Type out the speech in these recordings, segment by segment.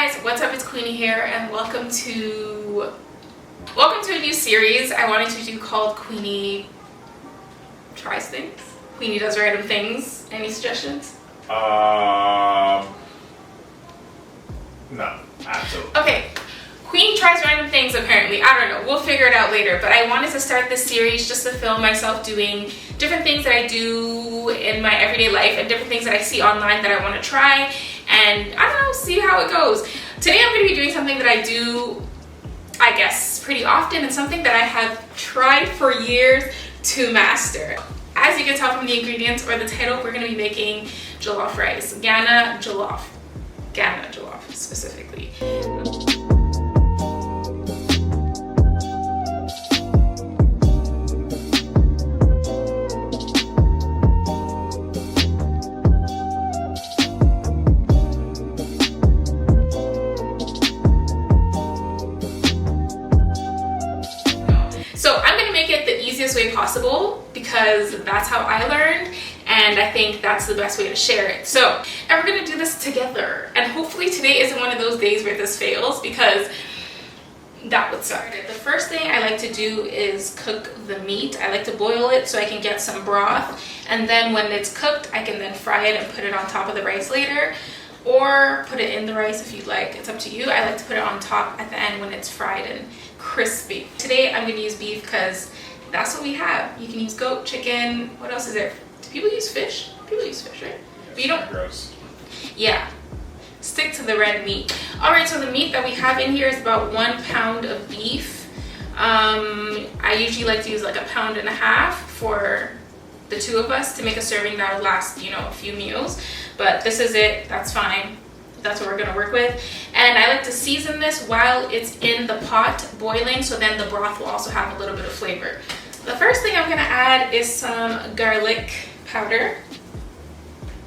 guys, what's up? It's Queeny here, and welcome to a new series I wanted to do called Queeny Tries Things. Queeny Does Random Things. Any suggestions? No, absolutely. Okay, Queeny tries random things apparently. I don't know, we'll figure it out later, but I wanted to start this series just to film myself doing different things that I do in my everyday life and different things that I see online that I want to try, and I don't know, see how it goes. Today I'm going to be doing something that I do, I guess, pretty often, and something that I have tried for years to master. As you can tell from the ingredients or the title, we're going to be making jollof rice. Ghana jollof specifically. So I'm going to make it the easiest way possible because that's how I learned, and I think that's the best way to share it. So, and we're going to do this together, and hopefully today isn't one of those days where this fails, because that would suck. The first thing I like to do is cook the meat. I like to boil it so I can get some broth, and then when it's cooked I can then fry it and put it on top of the rice later, or put it in the rice if you'd like. It's up to you. I like to put it on top at the end when it's fried and crispy. Today I'm going to use beef because that's what we have. You can use goat, chicken, what else is there? Do people use fish? People use fish, right? But you don't. Gross. Yeah. Stick to the red meat. Alright, so the meat that we have in here is about 1 pound of beef. I usually like to use like 1.5 pounds for the two of us to make a serving that'll last, you know, a few meals. But this is it. That's fine. That's what we're going to work with. And I like to season this while it's in the pot boiling, so then the broth will also have a little bit of flavor. The first thing I'm going to add is some garlic powder.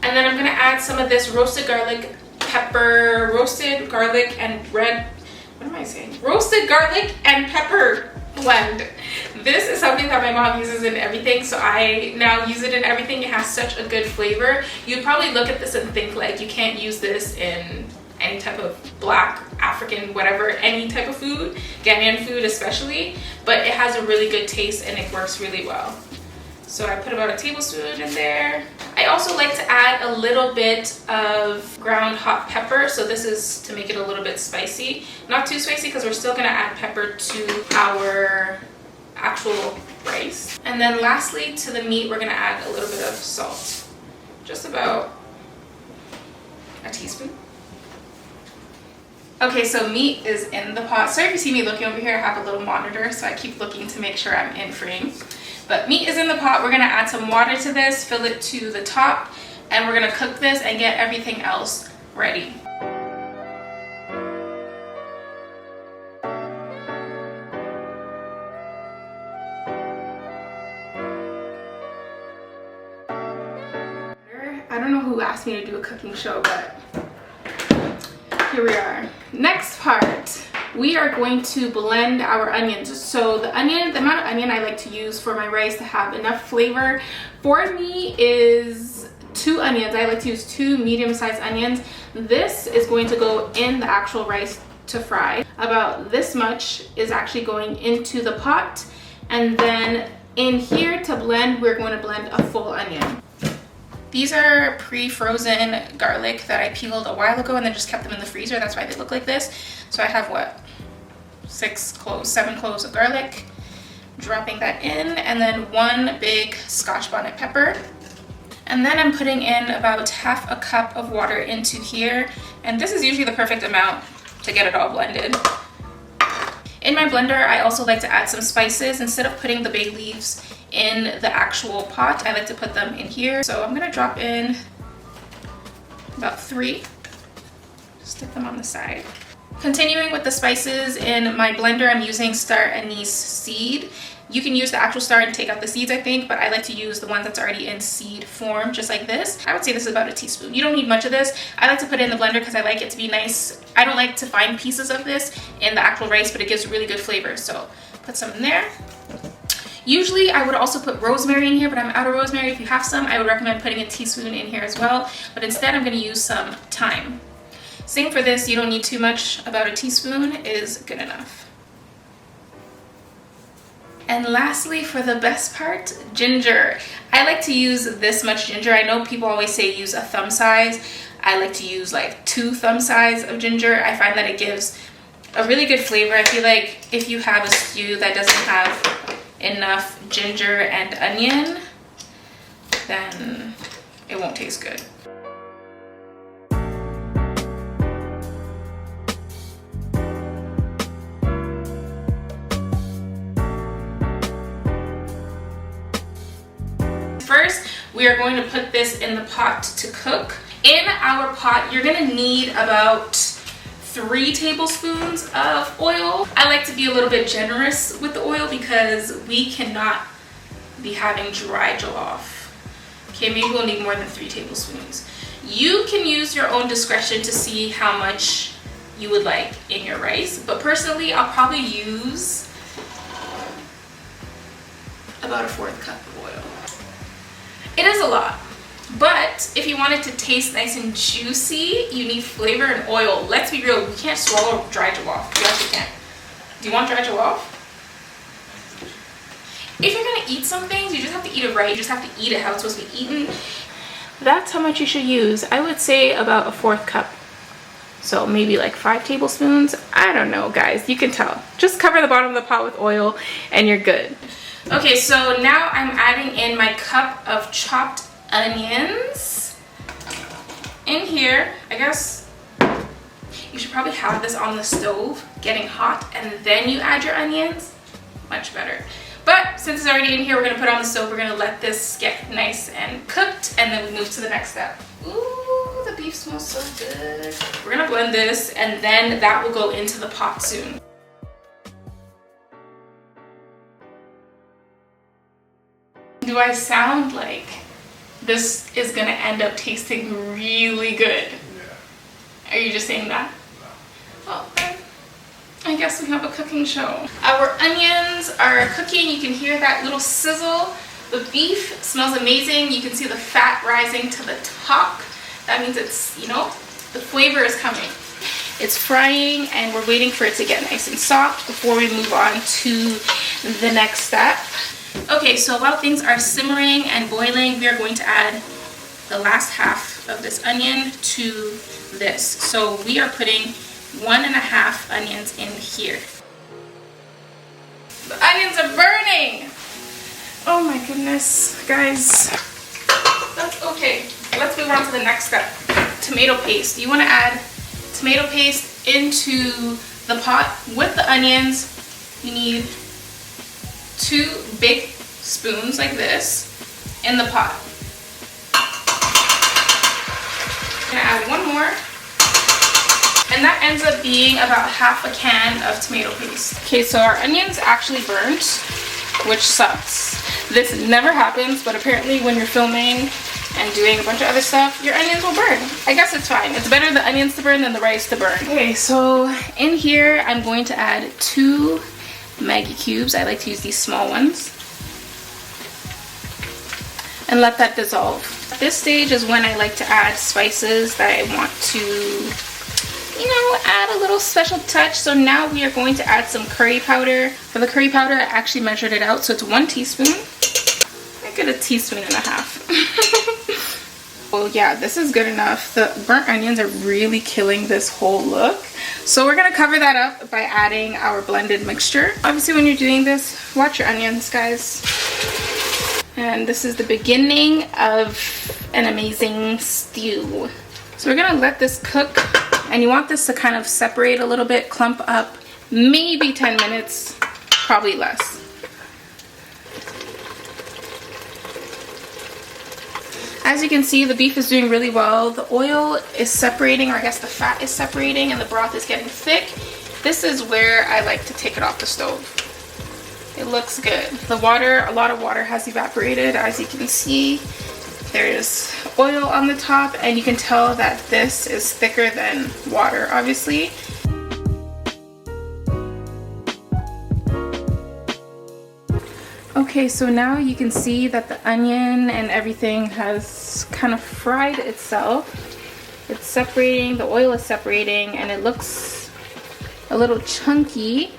And then I'm going to add some of this roasted garlic pepper, roasted garlic and roasted garlic and pepper blend. This is something that my mom uses in everything, so I now use it in everything. It has such a good flavor. You'd probably look at this and think like you can't use this in any type of black, African, whatever, any type of food, Ghanaian food especially, but it has a really good taste and it works really well. So I put about 1 tablespoon in there. I also like to add a little bit of ground hot pepper. So this is to make it a little bit spicy. Not too spicy because we're still gonna add pepper to our actual rice. And then lastly, to the meat, we're gonna add a little bit of salt. Just about 1 teaspoon. Okay, so meat is in the pot. Sorry if you see me looking over here, I have a little monitor, so I keep looking to make sure I'm in frame. But meat is in the pot. We're gonna add some water to this, fill it to the top, and we're gonna cook this and get everything else ready. I don't know who asked me to do a cooking show, but here we are. Next part, we are going to blend our onions. So the amount of onion I like to use for my rice to have enough flavor for me is 2 onions. I like to use 2 medium-sized onions. This is going to go in the actual rice to fry. About this much is actually going into the pot, and then in here to blend, we're going to blend a full onion. These are pre-frozen garlic that I peeled a while ago and then just kept them in the freezer. That's why they look like this. So I have what? 7 cloves of garlic. Dropping that in, and then 1 big scotch bonnet pepper. And then I'm putting in about 1/2 cup of water into here. And this is usually the perfect amount to get it all blended. In my blender, I also like to add some spices. Instead of putting the bay leaves in the actual pot, I like to put them in here. So I'm gonna drop in about 3. Stick them on the side. Continuing with the spices, in my blender I'm using star anise seed. You can use the actual star and take out the seeds, I think, but I like to use the one that's already in seed form, just like this. I would say this is about 1 teaspoon. You don't need much of this. I like to put it in the blender because I like it to be nice. I don't like to find pieces of this in the actual rice, but it gives really good flavor. So put some in there. Usually I would also put rosemary in here, but I'm out of rosemary. If you have some, I would recommend putting a teaspoon in here as well. But instead I'm going to use some thyme. Same for this, you don't need too much, about a teaspoon is good enough. And lastly, for the best part, ginger. I like to use this much ginger. I know people always say use a thumb size. I like to use like 2 thumb size of ginger. I find that it gives a really good flavor. I feel like if you have a stew that doesn't have enough ginger and onion, then it won't taste good. First, we are going to put this in the pot to cook. In our pot, you're gonna need about 3 tablespoons of oil. I like to be a little bit generous with the oil because we cannot be having dry jollof. Okay, maybe we'll need more than 3 tablespoons. You can use your own discretion to see how much you would like in your rice, but personally, I'll probably use about a 1/4 cup of oil. It is a lot, but if you want it to taste nice and juicy, you need flavor and oil. Let's be real, we can't swallow dry jollof. You actually can't. Do you want dry jollof? If you're gonna eat some things, you just have to eat it right. You just have to eat it how it's supposed to be eaten. That's how much you should use. I would say about a 1/4 cup. So maybe like 5 tablespoons. I don't know, guys, you can tell. Just cover the bottom of the pot with oil and you're good. Okay, so now I'm adding in my cup of chopped onions in here. I guess you should probably have this on the stove getting hot and then you add your onions. Much better. But since it's already in here, we're gonna put it on the stove. We're gonna let this get nice and cooked and then we move to the next step. Ooh, the beef smells so good. We're gonna blend this and then that will go into the pot soon. Do I sound like this is gonna end up tasting really good? Yeah. Are you just saying that? No. Well, then I guess we have a cooking show. Our onions are cooking. You can hear that little sizzle. The beef smells amazing. You can see the fat rising to the top. That means it's, you know, the flavor is coming. It's frying and we're waiting for it to get nice and soft before we move on to the next step. Okay, so while things are simmering and boiling, we are going to add the last half of this onion to this. So we are putting 1.5 onions in here. The onions are burning! Oh my goodness, guys. That's okay. Let's move on to the next step. Tomato paste. You want to add tomato paste into the pot with the onions. You need 2 big spoons like this in the pot. I'm gonna add 1 more. And that ends up being about half a can of tomato paste. Okay, so our onions actually burnt, which sucks. This never happens, but apparently when you're filming and doing a bunch of other stuff, your onions will burn. I guess it's fine. It's better the onions to burn than the rice to burn. Okay, so in here, I'm going to add 2 Maggi cubes. I like to use these small ones. And let that dissolve. At this stage is when I like to add spices that I want to, you know, add a little special touch. So now we are going to add some curry powder. For the curry powder, I actually measured it out, so it's 1 teaspoon. I get a teaspoon and a half. Well, yeah, this is good enough. The burnt onions are really killing this whole look. So we're gonna cover that up by adding our blended mixture. Obviously, when you're doing this, watch your onions, guys. And this is the beginning of an amazing stew. So we're gonna let this cook, and you want this to kind of separate a little bit, clump up, maybe 10 minutes, probably less. As you can see, the beef is doing really well. The oil is separating, or I guess the fat is separating, and the broth is getting thick. This is where I like to take it off the stove. It looks good. The water, a lot of water has evaporated. As you can see, there's oil on the top, and you can tell that this is thicker than water, obviously. Okay, so now you can see that the onion and everything has kind of fried itself. It's separating, the oil is separating, and it looks a little chunky.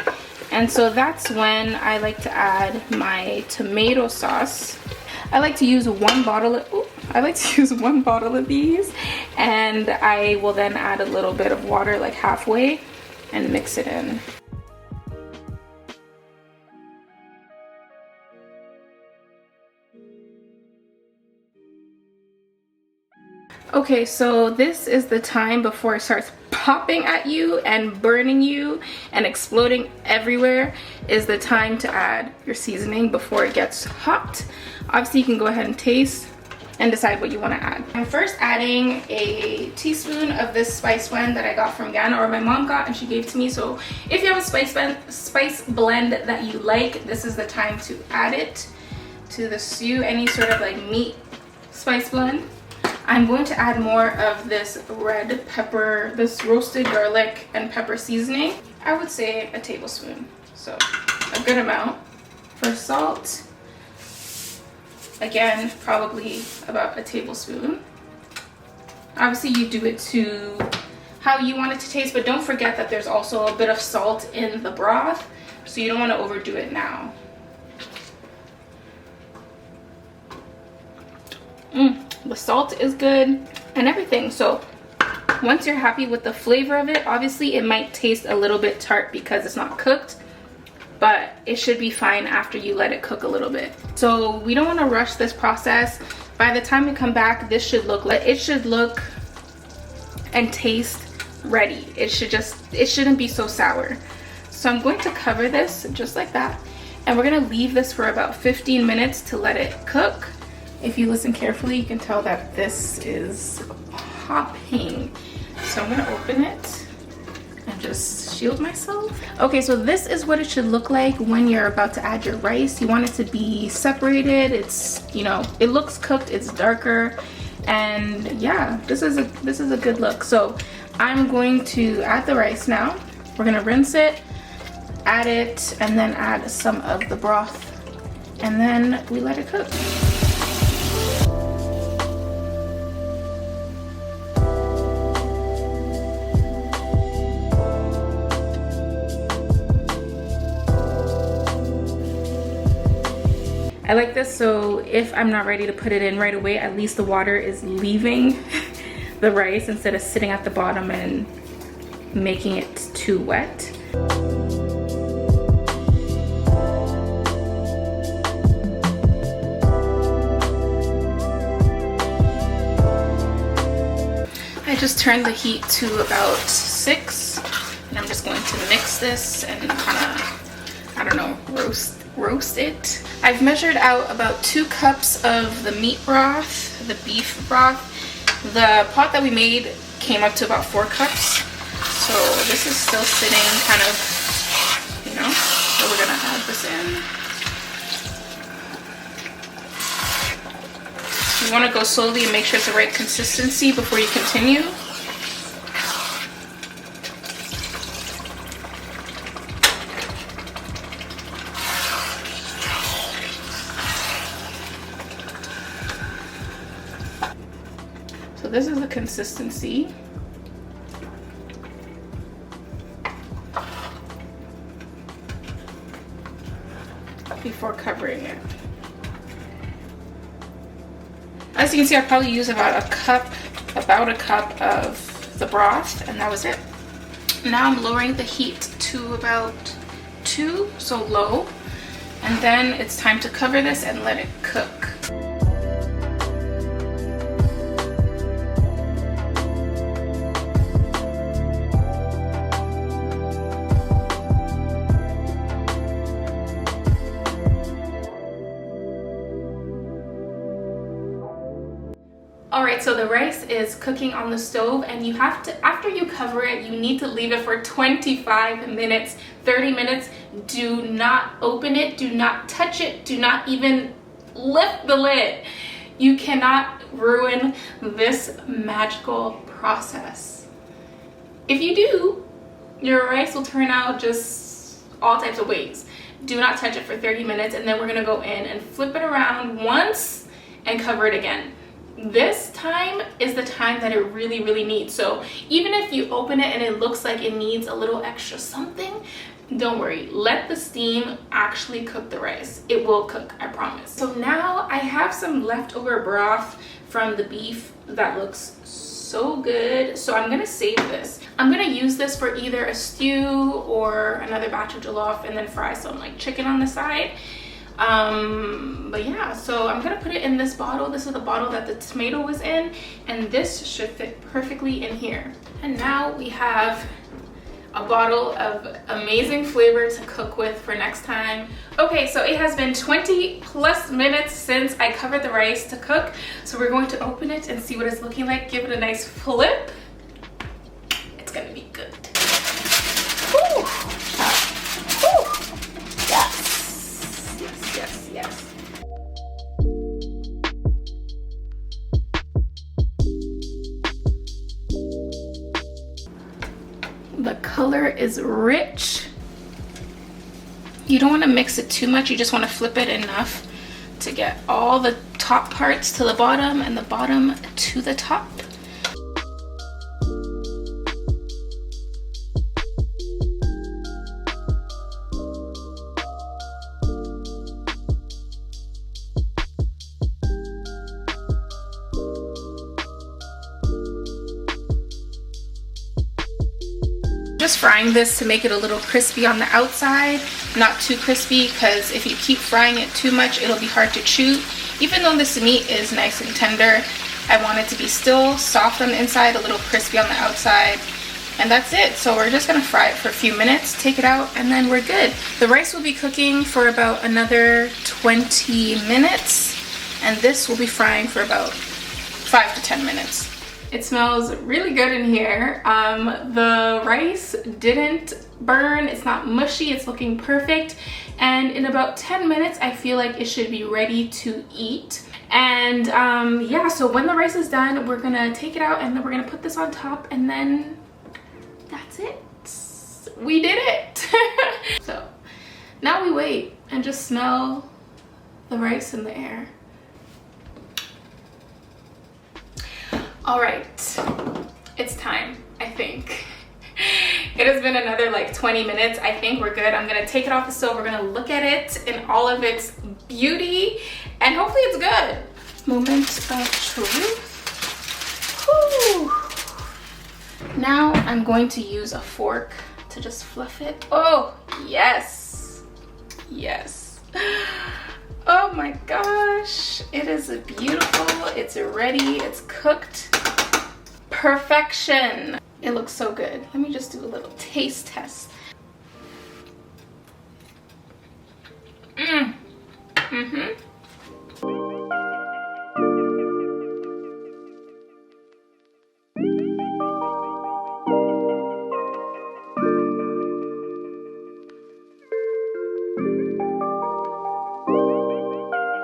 And so that's when I like to add my tomato sauce. I like to use one bottle of these, and I will then add a little bit of water, like halfway, and mix it in. Okay, so this is the time before it starts popping at you and burning you and exploding everywhere, is the time to add your seasoning before it gets hot. Obviously, you can go ahead and taste and decide what you want to add. I'm first adding a teaspoon of this spice blend that I got from Ghana, or my mom got and she gave to me. So if you have a spice blend that you like, this is the time to add it to the stew, any sort of like meat spice blend. I'm going to add more of this red pepper, this roasted garlic and pepper seasoning. I would say a tablespoon, so a good amount. For salt, again, probably about a tablespoon. Obviously, you do it to how you want it to taste, but don't forget that there's also a bit of salt in the broth, so you don't want to overdo it now. The salt is good and everything. So once you're happy with the flavor of it, obviously it might taste a little bit tart because it's not cooked, but it should be fine after you let it cook a little bit. So we don't want to rush this process. By the time we come back, it should look and taste ready. It shouldn't be so sour. So I'm going to cover this just like that, and we're gonna leave this for about 15 minutes to let it cook. If you listen carefully, you can tell that this is popping. So I'm gonna open it and just shield myself. Okay, so this is what it should look like when you're about to add your rice. You want it to be separated. It's, you know, it looks cooked, it's darker, and yeah, this is a good look. So I'm going to add the rice now. We're gonna rinse it, add it, and then add some of the broth, and then we let it cook. I like this, so if I'm not ready to put it in right away, at least the water is leaving the rice instead of sitting at the bottom and making it too wet. I just turned the heat to about 6, and I'm just going to mix this and kind of, I don't know, roast it. I've measured out about 2 cups of the meat broth, the beef broth. The pot that we made came up to about 4 cups. So this is still sitting kind of, you know, so we're gonna add this in. You wanna go slowly and make sure it's the right consistency before you continue. So this is the consistency. Before covering it. As you can see, I probably used about a cup of the broth, and that was it. Now I'm lowering the heat to about 2, so low, and then it's time to cover this and let it cook. Alright, so the rice is cooking on the stove, and you have to, after you cover it, you need to leave it for 25 minutes, 30 minutes. Do not open it, do not touch it, do not even lift the lid. You cannot ruin this magical process. If you do, your rice will turn out just all types of ways. Do not touch it for 30 minutes, and then we're gonna go in and flip it around once and cover it again. this time is the time that it really needs. So even if you open it and it looks like it needs a little extra something, don't worry, let the steam actually cook the rice. It will cook, I promise. So now I have some leftover broth from the beef that looks so good, so I'm gonna save this. I'm gonna use this for either a stew or another batch of jollof, and then fry some like chicken on the side. But yeah, so I'm gonna put it in this bottle. This is the bottle that the tomato was in, and this should fit perfectly in here. And now we have a bottle of amazing flavor to cook with for next time. Okay, so it has been 20 plus minutes since I covered the rice to cook, so we're going to open it and see what it's looking like. Give it a nice flip. It's gonna be good. Whew. Whew. Yes. The color is rich. You don't want to mix it too much. You just want to flip it enough to get all the top parts to the bottom and the bottom to the top. Just frying this to make it a little crispy on the outside, not too crispy, because if you keep frying it too much, it'll be hard to chew. Even though this meat is nice and tender, I want it to be still soft on the inside, a little crispy on the outside, and that's it. So we're just gonna fry it for a few minutes, take it out, and then we're good. The rice will be cooking for about another 20 minutes, and this will be frying for about 5 to 10 minutes. It smells really good in here. The rice didn't burn, it's not mushy, it's looking perfect. And in about 10 minutes, I feel like it should be ready to eat. And yeah, so when the rice is done, we're gonna take it out and then we're gonna put this on top, and then that's it. We did it. So now we wait and just smell the rice in the air. All right, it's time, I think. It has been another like 20 minutes. I think we're good. I'm gonna take it off the stove. We're gonna look at it in all of its beauty, and hopefully it's good. Moment of truth. Whew. Now I'm going to use a fork to just fluff it. Oh, yes. Yes. Oh my gosh, it is beautiful. It's ready, it's cooked. Perfection. It looks so good. Let me just do a little taste test.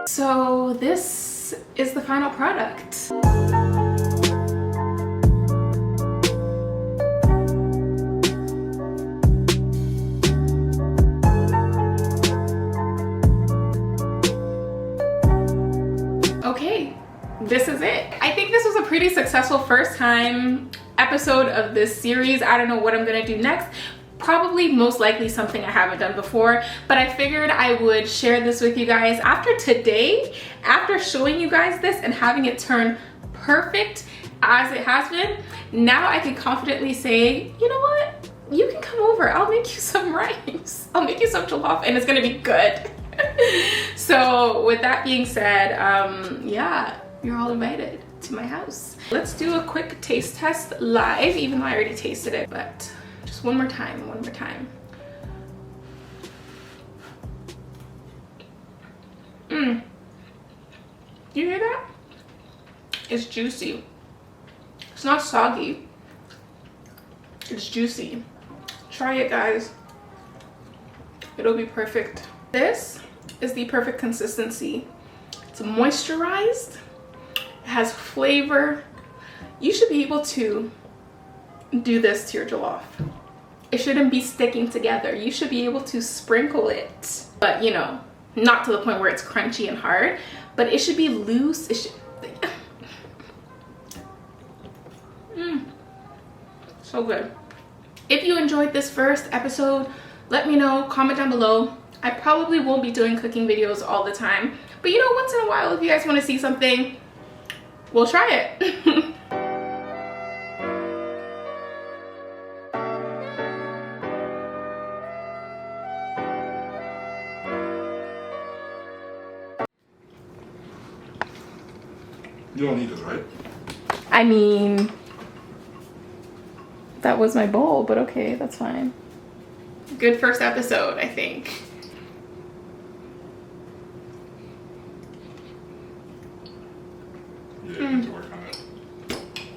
So this is the final product. Okay, this is it. I think this was a pretty successful first time episode of this series. I don't know what I'm gonna do next. Probably most likely something I haven't done before, but I figured I would share this with you guys. After today, after showing you guys this and having it turn perfect as it has been, now I can confidently say, you know what? You can come over. I'll make you some rice. I'll make you some jollof, and it's gonna be good. So with that being said, yeah, you're all invited to my house. Let's do a quick taste test live, even though I already tasted it, but just one more time. You hear that? It's juicy. It's not soggy. It's juicy. Try it, guys. It'll be perfect. This is the perfect consistency. It's moisturized. It has flavor. You should be able to do this to your jollof. It shouldn't be sticking together. You should be able to sprinkle it, but you know, not to the point where it's crunchy and hard, but it should be loose. It should, So good. If you enjoyed this first episode, let me know, comment down below. I probably won't be doing cooking videos all the time, but you know, once in a while, if you guys want to see something, we'll try it. You don't need this, right? I mean, that was my bowl, but okay, that's fine. Good first episode, I think.